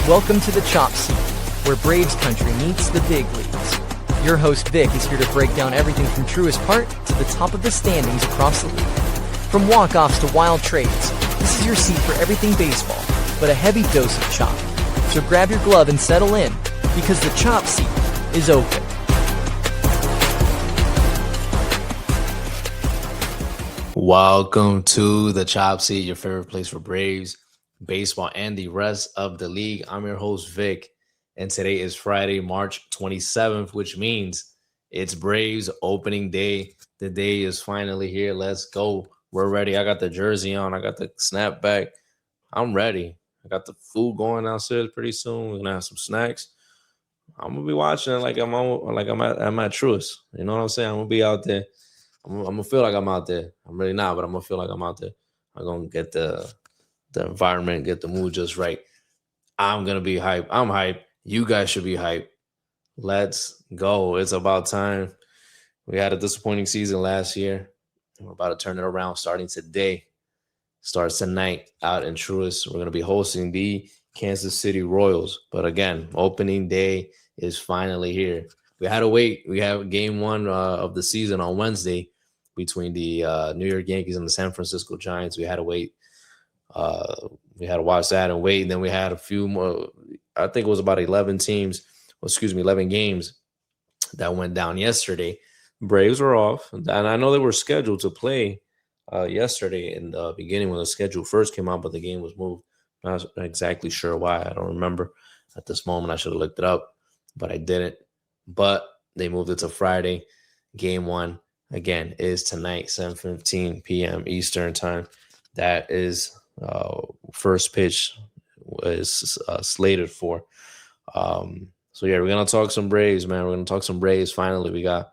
Welcome to the Chop Seat, where Braves country meets the big leagues. Your host Vic is here to break down everything from truest part to the top of the standings across the league. From walk-offs to wild trades, this is your seat for everything baseball, but a heavy dose of chop. So grab your glove and settle in, because the Chop Seat is open. Welcome to the Chop Seat, your favorite place for Braves, baseball, and the rest of the league. I'm your host, Vic, and today is Friday, March 27th, which means it's Braves opening day. The day is finally here. Let's go. We're ready. I got the jersey on. I got the snapback. I'm ready. I got the food going downstairs pretty soon. We're gonna have some snacks. I'm gonna be watching it like I'm at Truist. You know what I'm saying? I'm gonna be out there. I'm gonna feel like I'm out there. I'm really not, but I'm gonna feel like I'm out there. I'm gonna get the environment, get the mood just right. I'm gonna be hype. I'm hype. You guys should be hype. Let's go. It's about time. We had a disappointing season last year. We're about to turn it around starting today. Starts tonight out in Truist. We're gonna be hosting the Kansas City Royals. But again, opening day is finally here. We had to wait. We have game one of the season on Wednesday between the New York Yankees and the San Francisco Giants. We had to wait. We had to watch that and wait. And then we had a few more. I think it was about 11 games that went down yesterday. Braves were off. And I know they were scheduled to play yesterday in the beginning when the schedule first came out, but the game was moved. Not exactly sure why. I don't remember at this moment. I should have looked it up, but I didn't. But they moved it to Friday. Game one, again, is tonight, 7:15 p.m. Eastern time. That is first pitch is slated for. So, yeah, we're going to talk some Braves, man. We're going to talk some Braves. Finally, we're going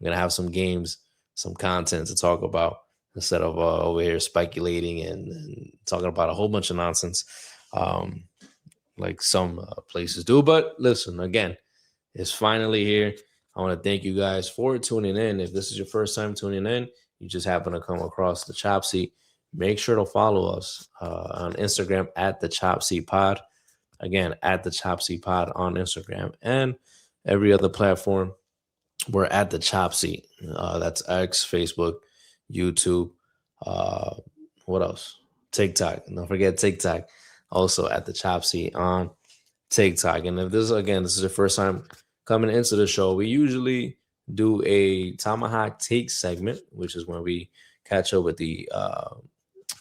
to have some games, some content to talk about instead of over here speculating and talking about a whole bunch of nonsense like some places do. But listen, again, it's finally here. I want to thank you guys for tuning in. If this is your first time tuning in, you just happen to come across the Chop Seat, make sure to follow us on Instagram at the Chop Seat Pod. Again, at the Chop Seat Pod on Instagram and every other platform. We're at the Chop Seat. That's X, Facebook, YouTube. What else? TikTok. Don't forget TikTok. Also at the Chop Seat on TikTok. And if this is your first time coming into the show, we usually do a Tomahawk Take segment, which is when we catch up with the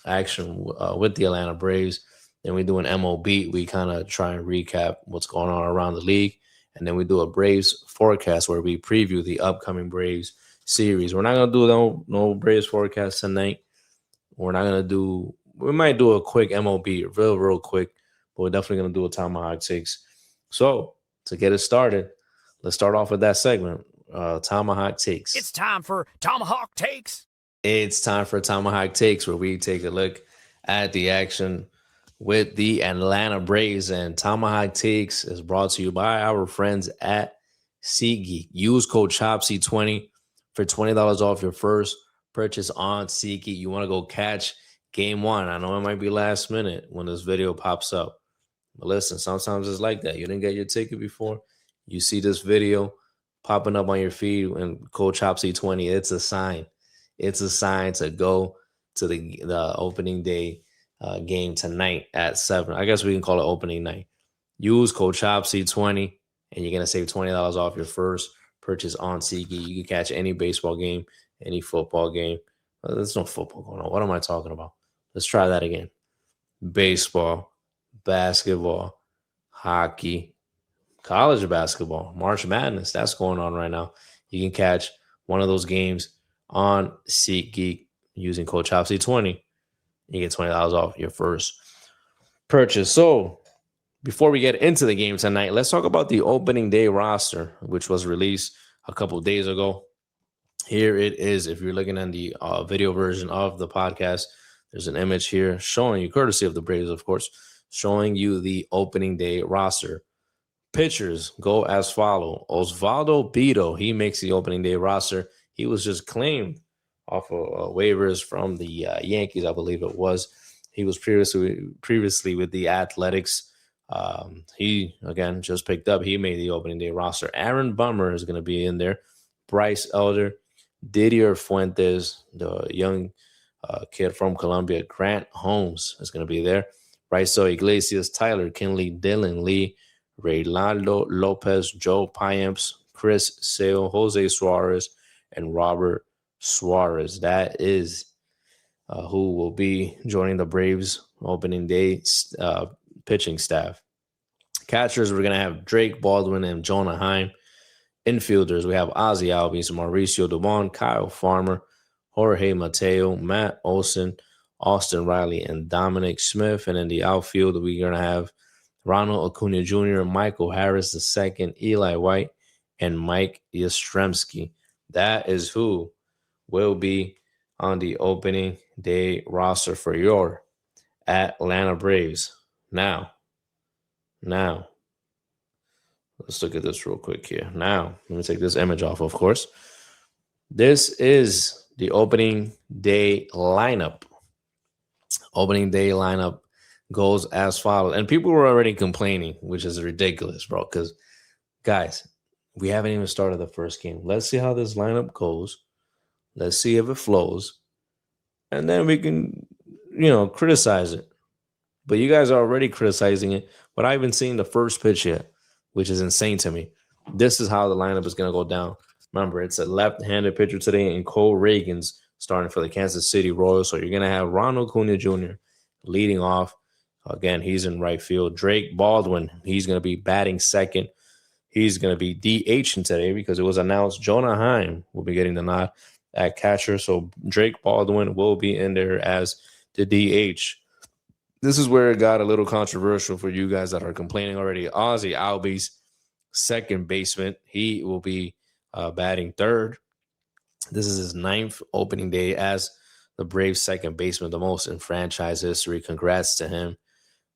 action with the Atlanta Braves. Then we do an MOB. We kind of try and recap what's going on around the league. And then we do a Braves forecast where we preview the upcoming Braves series. We're not going to do no Braves forecast tonight. We might do a quick MOB, real quick, but we're definitely going to do a Tomahawk Takes. So to get it started, let's start off with that segment, Tomahawk Takes. It's time for Tomahawk Takes. It's time for Tomahawk Takes, where we take a look at the action with the Atlanta Braves. And Tomahawk Takes is brought to you by our friends at SeatGeek. Use code CHOPSEAT20 for $20 off your first purchase on SeatGeek. You want to go catch game one. I know it might be last minute when this video pops up. But listen, sometimes it's like that. You didn't get your ticket before. You see this video popping up on your feed and code CHOPSEAT20. It's a sign. It's a sign to go to the opening day game tonight at 7. I guess we can call it opening night. Use code CHOPSEAT20 and you're going to save $20 off your first purchase on SeatGeek. You can catch any baseball game, any football game. There's no football going on. What am I talking about? Let's try that again. Baseball, basketball, hockey, college basketball, March Madness. That's going on right now. You can catch one of those games on SeatGeek using code CHOPSEAT20. You get $20 off your first purchase. So before we get into the game tonight, let's talk about the opening day roster, which was released a couple of days ago. Here it is. If you're looking at the video version of the podcast, there's an image here showing you, courtesy of the Braves, of course, showing you the opening day roster. Pitchers go as follow. Osvaldo Bido, he makes the opening day roster. He was just claimed off of waivers from the Yankees, I believe it was. He was previously with the Athletics. He, again, just picked up. He made the opening day roster. Aaron Bummer is going to be in there. Bryce Elder, Didier Fuentes, the young kid from Colombia. Grant Holmes is going to be there. Raiso Iglesias, Tyler Kinley, Dylan Lee, Reynaldo Lopez, Joe Piamps, Chris Sale, Jose Suarez, and Robert Suarez. That is who will be joining the Braves opening day pitching staff. Catchers, we're going to have Drake Baldwin and Jonah Heim. Infielders, we have Ozzy Albies, Mauricio Dubon, Kyle Farmer, Jorge Mateo, Matt Olson, Austin Riley, and Dominic Smith. And in the outfield, we're going to have Ronald Acuna Jr., Michael Harris II, Eli White, and Mike Yastrzemski. That is who will be on the opening day roster for your Atlanta Braves. Now, let's look at this real quick here. Now, let me take this image off, of course. This is the opening day lineup. Opening day lineup goes as follows. And people were already complaining, which is ridiculous, bro, because, guys, we haven't even started the first game. Let's see how this lineup goes. Let's see if it flows. And then we can, criticize it. But you guys are already criticizing it without even seeing the first pitch yet, which is insane to me. This is how the lineup is going to go down. Remember, it's a left-handed pitcher today, and Cole Reagan's starting for the Kansas City Royals. So you're going to have Ronald Acuna Jr. leading off. Again, he's in right field. Drake Baldwin, he's going to be batting second. He's going to be DHing today because it was announced Jonah Heim will be getting the nod at catcher. So Drake Baldwin will be in there as the DH. This is where it got a little controversial for you guys that are complaining already. Ozzy Albies, second baseman. He will be batting third. This is his 9th opening day as the Braves' second baseman, the most in franchise history. Congrats to him.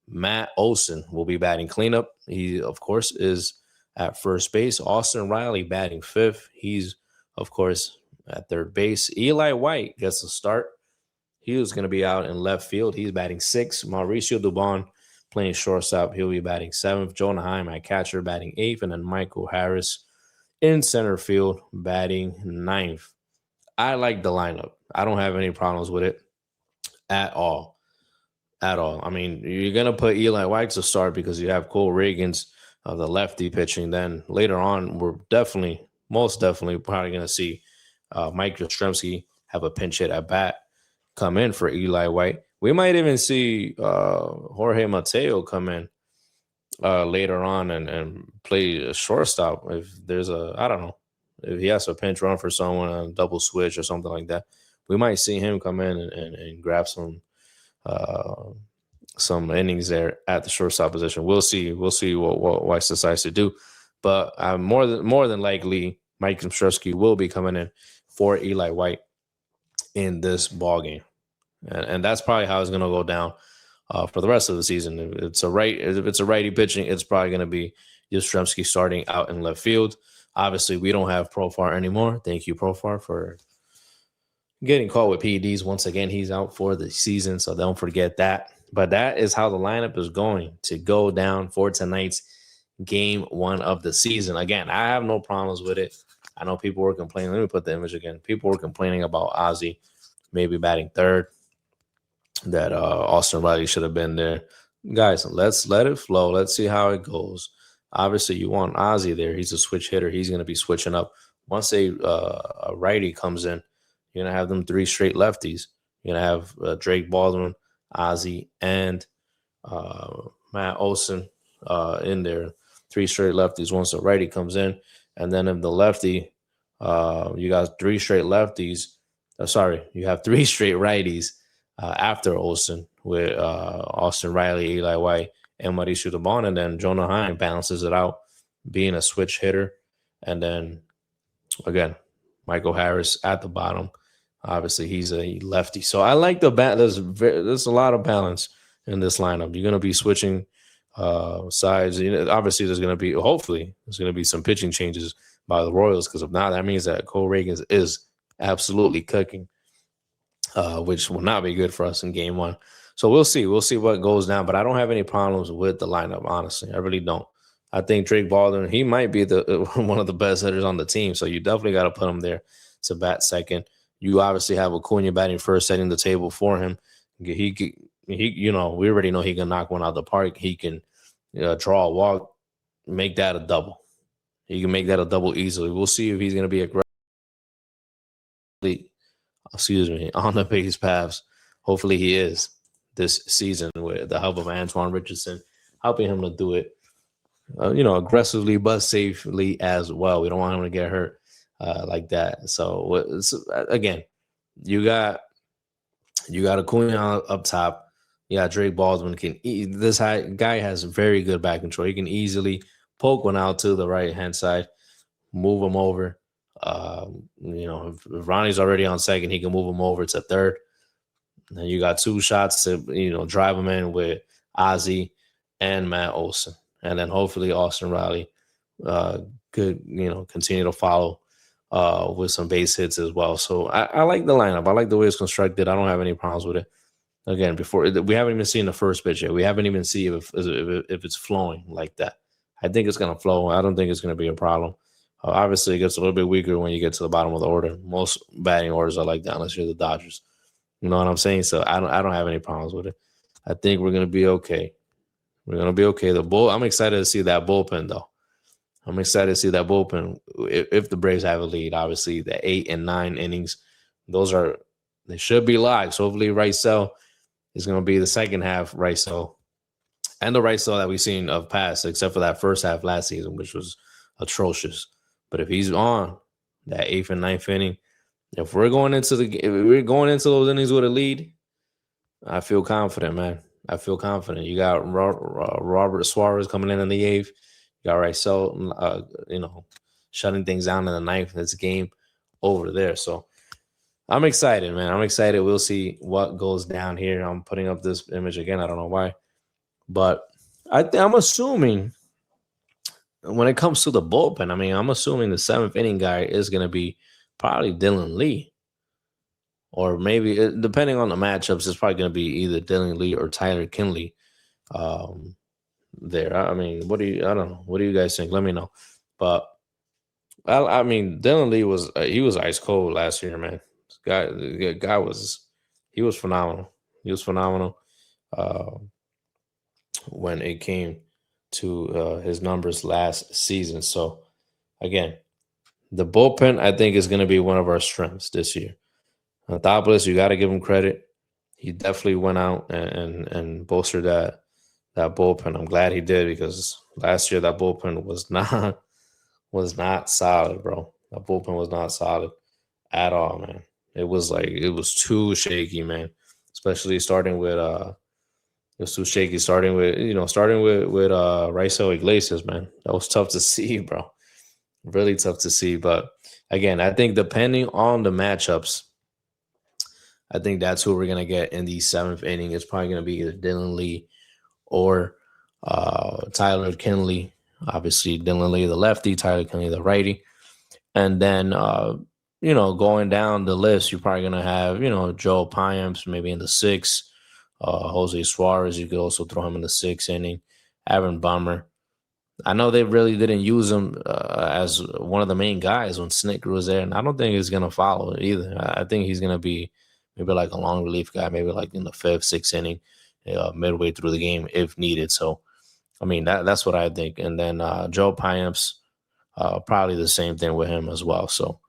Matt Olson will be batting cleanup. He, of course, is at first base. Austin Riley batting 5th. He's, of course, at third base. Eli White gets a start. He was going to be out in left field. He's batting 6th. Mauricio Dubon playing shortstop. He'll be batting 7th. Jonah Heim at catcher batting 8th. And then Michael Harris in center field batting 9th. I like the lineup. I don't have any problems with it at all. I mean, you're going to put Eli White to start because you have Cole Reagan's the lefty pitching. Then later on, we're most definitely probably going to see Mike Yastrzemski have a pinch hit at bat come in for Eli White. We might even see Jorge Mateo come in later on and play a shortstop if there's if he has a pinch run for someone on a double switch or something like that. We might see him come in and grab some innings there at the shortstop position. We'll see what White decides to do, but more than likely Mike Yastrzemski will be coming in for Eli White in this ball game. And that's probably how it's going to go down for the rest of the season. If it's a righty pitching, it's probably going to be Yastrzemski starting out in left field. Obviously, we don't have Profar anymore. Thank you, Profar, for getting caught with PEDs. Once again, he's out for the season, so don't forget that. But that is how the lineup is going to go down for tonight's game 1 of the season. Again, I have no problems with it. I know people were complaining. Let me put the image again. People were complaining about Ozzy maybe batting third, that Austin Riley should have been there. Guys, let's let it flow. Let's see how it goes. Obviously, you want Ozzy there. He's a switch hitter. He's going to be switching up. Once a righty comes in, you're going to have them 3 straight lefties. You're going to have Drake Baldwin, Ozzy, and Matt Olson in there. 3 straight lefties once a righty comes in. And then if the lefty, you got 3 straight lefties. You have 3 straight righties after Olson with Austin Riley, Eli White, and Mauricio Dubon. And then Jonah Heim balances it out, being a switch hitter. And then, again, Michael Harris at the bottom. Obviously, he's a lefty. So I like the there's a lot of balance in this lineup. You're going to be switching sides. Obviously, hopefully, there's going to be some pitching changes by the Royals, because if not, that means that Cole Reagan is absolutely cooking, which will not be good for us in game 1. So we'll see. We'll see what goes down. But I don't have any problems with the lineup, honestly. I really don't. I think Drake Baldwin, he might be the one of the best hitters on the team. So you definitely got to put him there to bat second. You obviously have Acuna batting first, setting the table for him. He we already know he can knock one out of the park. He can draw a walk, make that a double. He can make that a double easily. We'll see if he's going to be aggressively, on the base paths. Hopefully he is this season with the help of Antoine Richardson, helping him to do it, aggressively but safely as well. We don't want him to get hurt like that. So again, you got Acuna up top. You got Drake Baldwin. This guy has very good back control. He can easily poke one out to the right-hand side, move him over. If Ronnie's already on second, he can move him over to third. And you got two shots to, drive him in with Ozzie and Matt Olson. And then hopefully Austin Riley could, continue to follow with some base hits as well. So I like the lineup. I like the way it's constructed. I don't have any problems with it. Again, we haven't even seen the first pitch yet. We haven't even seen if it's flowing like that. I think it's going to flow. I don't think it's going to be a problem. Obviously, it gets a little bit weaker when you get to the bottom of the order. Most batting orders are like that unless you're the Dodgers. You know what I'm saying? So I don't have any problems with it. I think we're going to be okay. We're going to be okay. I'm excited to see that bullpen, though. I'm excited to see that bullpen. If the Braves have a lead, obviously, the 8 and 9 innings, they should be live. So hopefully Rysell is going to be the second half Rysell. And the Rysell that we've seen of past, except for that first half last season, which was atrocious. But if he's on that 8th and 9th inning, if we're going into those innings with a lead, I feel confident, man. I feel confident. You got Robert Suarez coming in the 8th. You got Rysell, shutting things down in the 9th. It's game over there. So I'm excited, man. I'm excited. We'll see what goes down here. I'm putting up this image again. I don't know why. But I'm assuming when it comes to the bullpen, I'm assuming the 7th inning guy is going to be probably Dylan Lee. Or maybe, depending on the matchups, it's probably going to be either Dylan Lee or Tyler Kinley there. I don't know. What do you guys think? Let me know. But, Dylan Lee was ice cold last year, man. The guy was phenomenal. He was phenomenal when it came to his numbers last season. So, again, the bullpen, I think, is going to be one of our strengths this year. Anthopoulos, you got to give him credit. He definitely went out and bolstered that bullpen. I'm glad he did, because last year that bullpen was not solid, bro. That bullpen was not solid at all, man. It was too shaky, man. Especially starting with Rysell Iglesias, man. That was tough to see, bro. Really tough to see. But again, I think depending on the matchups, I think that's who we're gonna get in the 7th inning. It's probably gonna be either Dylan Lee or Tyler Kinley. Obviously, Dylan Lee the lefty, Tyler Kinley the righty, and then going down the list, you're probably gonna have Joe Payamps maybe in the 6th. Jose Suarez, you could also throw him in the 6th inning. Aaron Bummer. I know they really didn't use him as one of the main guys when Snitker was there, and I don't think he's gonna follow it either. I think he's gonna be maybe like a long relief guy, maybe like in the 5th, 6th inning, midway through the game if needed. So, that's what I think. And then Joe Payamps, probably the same thing with him as well. So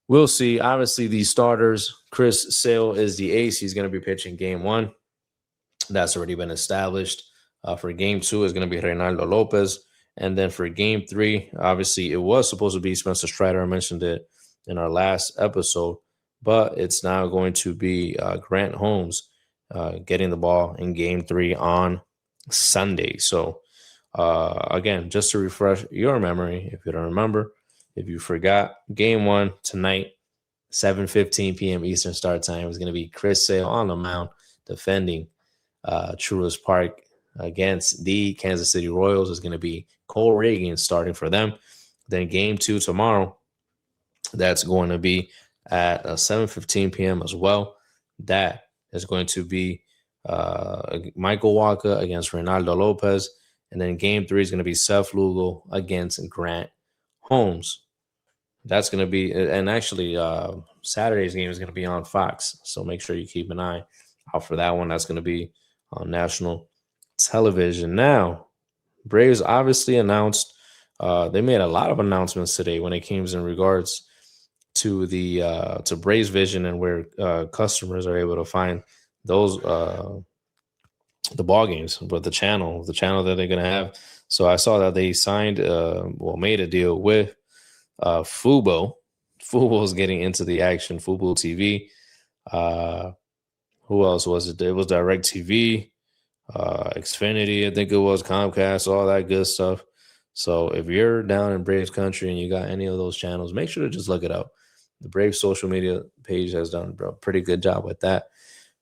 we'll see. Obviously, these starters, Chris Sale is the ace. He's going to be pitching game 1. That's already been established. For game 2 is going to be Reynaldo Lopez. And then for game 3, obviously, it was supposed to be Spencer Strider. I mentioned it in our last episode. But it's now going to be Grant Holmes getting the ball in game 3 on Sunday. So, again, just to refresh your memory, if you don't remember, if you forgot, game 1 tonight, 7:15 p.m. Eastern Start Time is going to be Chris Sale on the mound defending Truist Park against the Kansas City Royals. Is going to be Cole Reagan starting for them. Then game 2 tomorrow, that's going to be at 7:15 p.m. as well. That is going to be Michael Walker against Reynaldo Lopez. And then game 3 is going to be Seth Lugo against Grant Holmes. That's going to be, and actually Saturday's game is going to be on Fox. So make sure you keep an eye out for that one. That's going to be on national television. Now, Braves obviously announced, they made a lot of announcements today when it came in regards to the to Braves Vision and where customers are able to find those the ball games, but the channel that they're gonna have. So I saw that they signed, made a deal with Fubo. Fubo is getting into the action. Fubo TV. Who else was it? It was DirecTV, Xfinity, I think it was, Comcast, all that good stuff. So if you're down in Braves country and you got any of those channels, make sure to just look it up. The Braves social media page has done a pretty good job with that,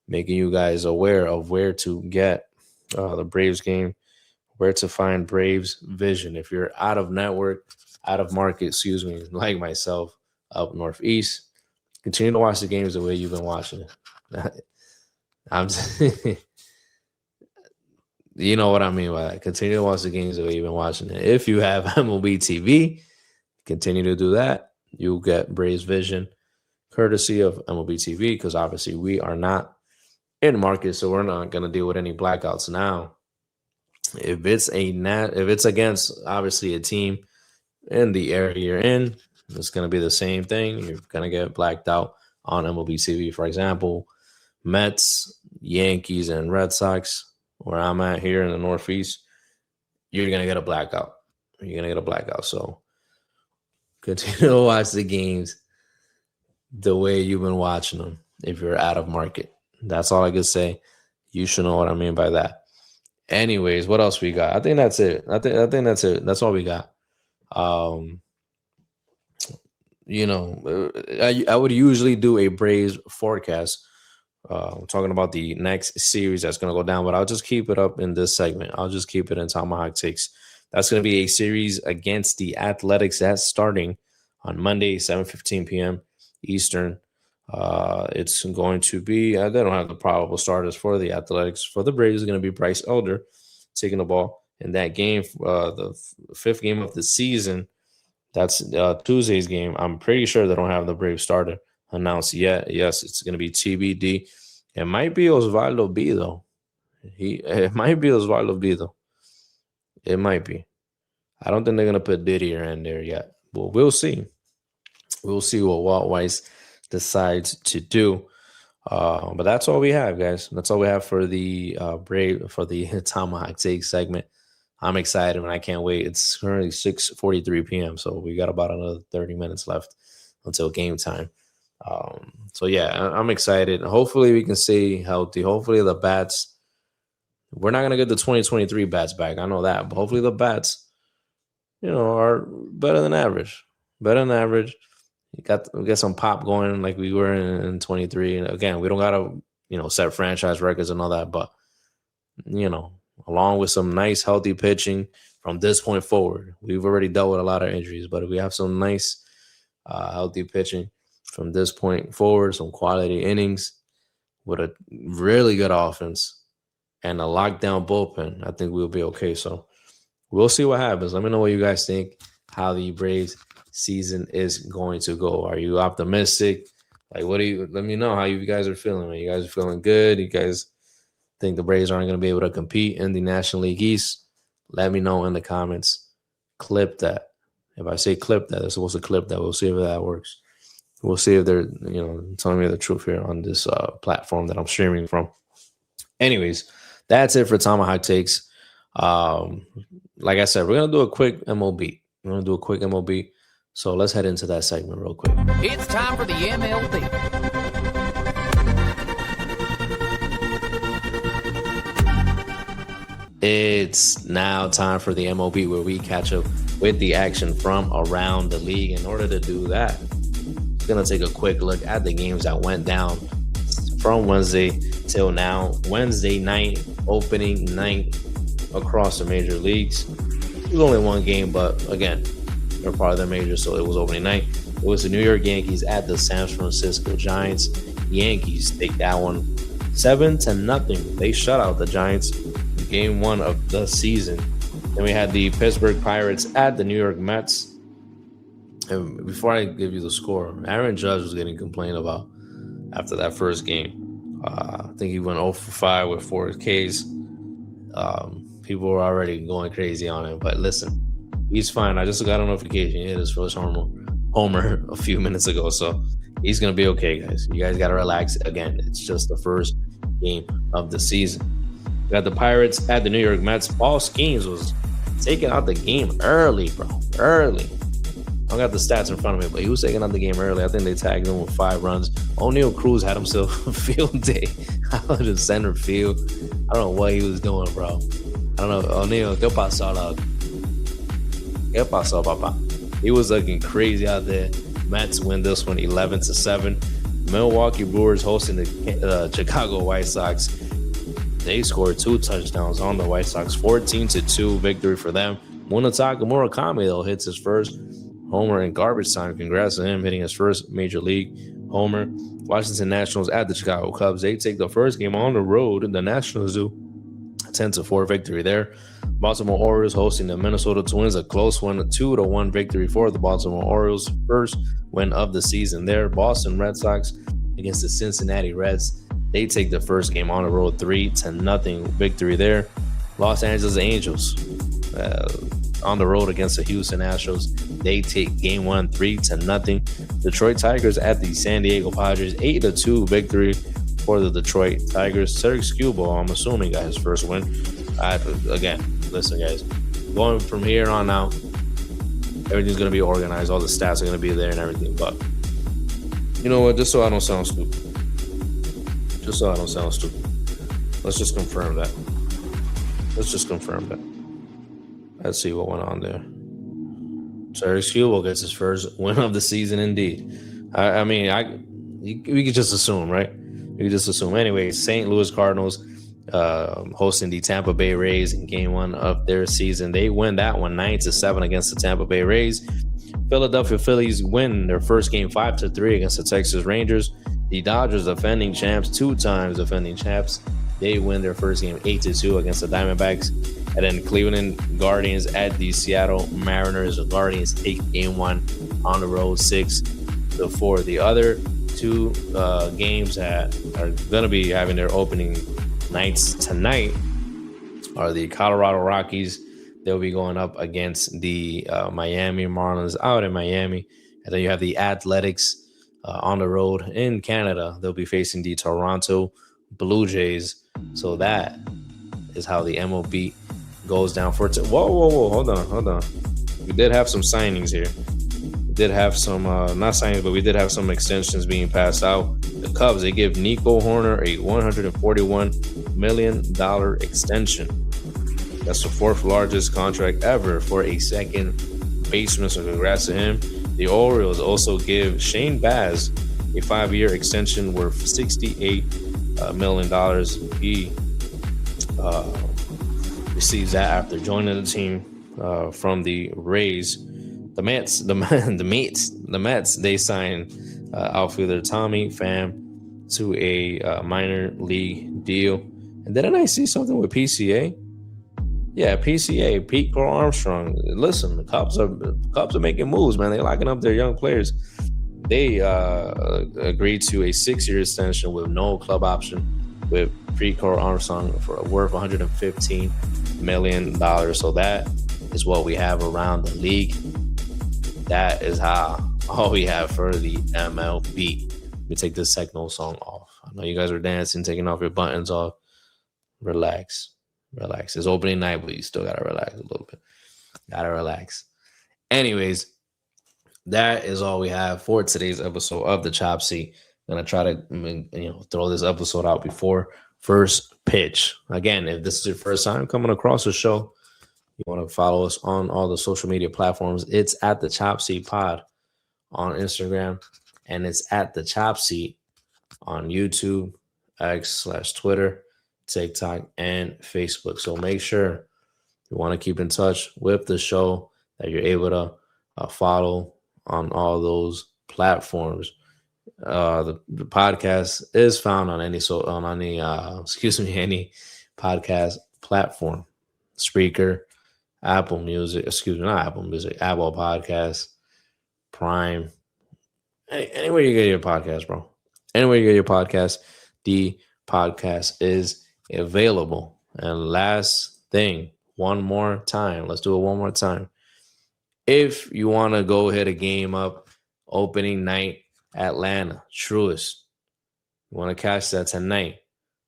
making you guys aware of where to get the Braves game, where to find Braves Vision. If you're out of network, out of market, like myself, up Northeast, continue to watch the games the way you've been watching it. You know what I mean by that. Continue to watch the games the way you've been watching it. If you have MLB TV, continue to do that. You'll get Braves Vision courtesy of MLB TV, because obviously we are not in market, so we're not going to deal with any blackouts now. If it's against obviously a team in the area you're in, it's going to be the same thing. You're going to get blacked out on MLB TV. For example, Mets, Yankees, and Red Sox, where I'm at here in the Northeast, you're going to get a blackout. So continue to watch the games the way you've been watching them if you're out of market. That's all I could say. You should know what I mean by that. Anyways, what else we got? I think that's it. I think that's it. That's all we got. I would usually do a Braves forecast, talking about the next series that's going to go down, but I'll just keep it up in this segment. I'll just keep it in Tomahawk Takes. That's going to be a series against the Athletics. That's starting on Monday, 7:15 p.m. Eastern. It's going to be, they don't have the probable starters for the Athletics. For the Braves, is going to be Bryce Elder taking the ball in that game, the fifth game of the season. That's Tuesday's game. I'm pretty sure they don't have the Braves starter announced yet. Yes, it's going to be TBD. It might be Osvaldo B, though. It might be Osvaldo B, though. It might be. I don't think they're going to put Didier in there yet. But we'll see. We'll see what Walt Weiss decides to do. But that's all we have, guys. That's all we have for the Tomahawk Take segment. I'm excited and I can't wait. It's currently 6:43 p.m., so we got about another 30 minutes left until game time. So yeah, I'm excited. Hopefully we can stay healthy. Hopefully the bats, we're not gonna get the 2023 bats back. I know that, but hopefully the bats, are better than average. Better than average. We get some pop going like we were in 23. And again, we don't gotta, set franchise records and all that, but along with some nice healthy pitching from this point forward. We've already dealt with a lot of injuries, but if we have some nice healthy pitching from this point forward, some quality innings with a really good offense and a lockdown bullpen, I think we'll be okay. So we'll see what happens. Let me know what you guys think, how the Braves season is going to go. Are you optimistic? Let me know how you guys are feeling. Are you guys are feeling good? You guys think the Braves aren't going to be able to compete in the National League East? Let me know in the comments. Clip that. If I say clip that, they're supposed to clip that. We'll see if that works. We'll see if they're, telling me the truth here on this platform that I'm streaming from. Anyways, that's it for Tomahawk Takes. Like I said, we're going to do a quick MLB. We're going to do a quick MLB. So let's head into that segment real quick. It's time for the MLB. It's now time for the MLB, where we catch up with the action from around the league. In order to do that, I'm going to take a quick look at the games that went down from Wednesday till now. Wednesday night, opening night across the major leagues. It was only one game, but again, they're part of their major, so it was opening night. It was the New York Yankees at the San Francisco Giants. Yankees take that one 7-0. They shut out the Giants in game 1 of the season. Then we had the Pittsburgh Pirates at the New York Mets. And before I give you the score, Aaron Judge was getting complained about after that first game. I think he went 0 for 5 with 4 Ks. People were already going crazy on him. But listen, he's fine. I just got a notification. He hit his first homer a few minutes ago. So he's going to be okay, guys. You guys got to relax. Again, it's just the first game of the season. We got the Pirates at the New York Mets. Paul Skeens was taking out the game early, bro. Early. I don't got the stats in front of me, but he was taking out the game early. I think they tagged him with 5 runs. O'Neal Cruz had himself a field day out in center field. I don't know what he was doing, bro. I don't know. O'Neal, ¿qué pasó, dog? ¿Qué pasó, papá? He was looking crazy out there. Mets win this one 11-7. Milwaukee Brewers hosting the Chicago White Sox. They scored 2 touchdowns on the White Sox. 14-2 victory for them. Munetaka Murakami, though, hits his first homer in garbage time. Congrats to him hitting his first major league homer. Washington Nationals at the Chicago Cubs. They take the first game on the road. The Nationals do 10-4 victory there. Baltimore Orioles hosting the Minnesota Twins. A close one, a 2-1 victory for the Baltimore Orioles. First win of the season there. Boston Red Sox against the Cincinnati Reds. They take the first game on the road, 3-0 victory there. Los Angeles Angels on the road against the Houston Astros. They take game 1, 3-0. Detroit Tigers at the San Diego Padres, 8-2 victory for the Detroit Tigers. Serge Scubel, I'm assuming, got his first win. Again, listen, guys, going from here on out, everything's going to be organized. All the stats are going to be there and everything. But you know what? Just so I don't sound stupid. Let's just confirm that. Let's see what went on there. Serge Scubel gets his first win of the season, indeed. We could just assume, right? We could just assume. Anyway, St. Louis Cardinals hosting the Tampa Bay Rays in game 1 of their season. They win that one 9-7 against the Tampa Bay Rays. Philadelphia Phillies win their first game 5-3 against the Texas Rangers. The Dodgers, defending champs, 2 times defending champs, they win their first game 8-2 against the Diamondbacks. And then Cleveland Guardians at the Seattle Mariners. The Guardians take game 1 on the road 6-4. The other 2 games that are going to be having their opening nights tonight are the Colorado Rockies. They'll be going up against the Miami Marlins out in Miami. And then you have the Athletics on the road in Canada. They'll be facing the Toronto Blue Jays. So that is how the MLB goes down for whoa, hold on. We did have some signings here. We did have some not signings, but we did have some extensions being passed out. The Cubs, they give Nico Hoerner a $141 million extension. That's the 4th largest contract ever for a second baseman, so congrats to him. The Orioles also give Shane Baz a 5-year extension worth $68 million. He receives that after joining the team from the Rays. The Mets, they signed outfielder Tommy Pham to a minor league deal. And didn't I see something with PCA? Yeah, PCA, Pete Crow Armstrong. Listen, the Cubs are making moves, man. They're locking up their young players. They agreed to a 6-year extension with no club option with Pete Crow Armstrong for worth $115 million. So that is what we have around the league. That is all we have for the MLB. Let me take this techno song off. I know you guys are dancing, taking off your buttons off. Relax. It's opening night, but you still gotta relax a little bit. Gotta relax. Anyways, that is all we have for today's episode of the Chop Seat. I'm gonna try to throw this episode out before first pitch. Again, if this is your first time coming across the show, you want to follow us on all the social media platforms. It's at the Chop Seat Pod on Instagram, and it's at the Chop Seat on YouTube, X/Twitter, TikTok, and Facebook. So make sure you want to keep in touch with the show, that you're able to follow on all those platforms. The podcast is found on any any podcast platform, Spreaker, Apple Music, not Apple Music, Apple Podcasts, Prime, anywhere you get your podcast, bro. Anywhere you get your podcast, the podcast is available. And last thing, one more time. Let's do it one more time. If you want to go hit a game up, opening night, Atlanta, Truist. You want to catch that tonight.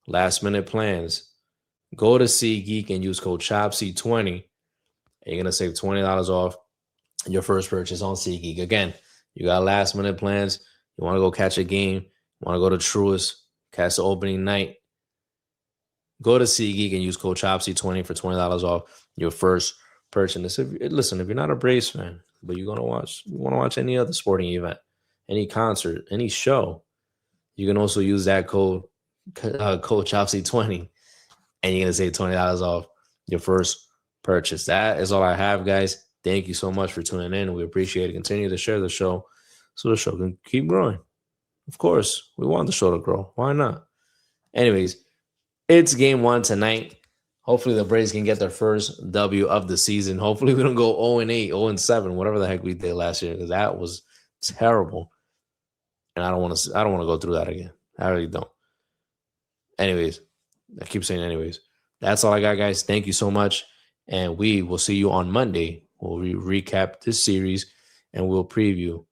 Last minute plans. Go to SeatGeek and use code CHOPSY20. And you're going to save $20 off your first purchase on SeatGeek. Again, you got last minute plans. You want to go catch a game. You want to go to Truist, catch the opening night. Go to SeatGeek and use code CHOPSY20 for $20 off your first purchase. Listen, if you're not a Braves fan, but you want to watch any other sporting event, any concert, any show, you can also use that code CHOPSY20, and you're going to save $20 off your first purchase. That is all I have, guys. Thank you so much for tuning in. We appreciate it. Continue to share the show so the show can keep growing. Of course, we want the show to grow. Why not? Anyways, it's game 1 tonight. Hopefully the Braves can get their first W of the season. Hopefully we don't go 0-8, 0-7, whatever the heck we did last year, because that was terrible. And I don't want to go through that again. I really don't. Anyways, I keep saying anyways. That's all I got, guys. Thank you so much. And we will see you on Monday. We'll recap this series and we'll preview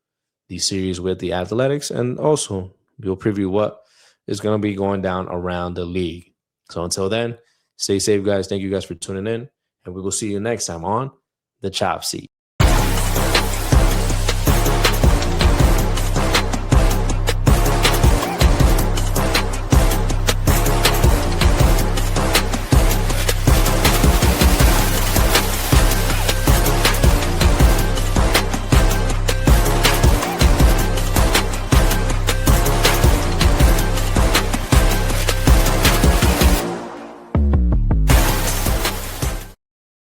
the series with the Athletics. And also we'll preview what is going to be going down around the league. So until then, stay safe, guys. Thank you guys for tuning in. And we will see you next time on The Chop Seat.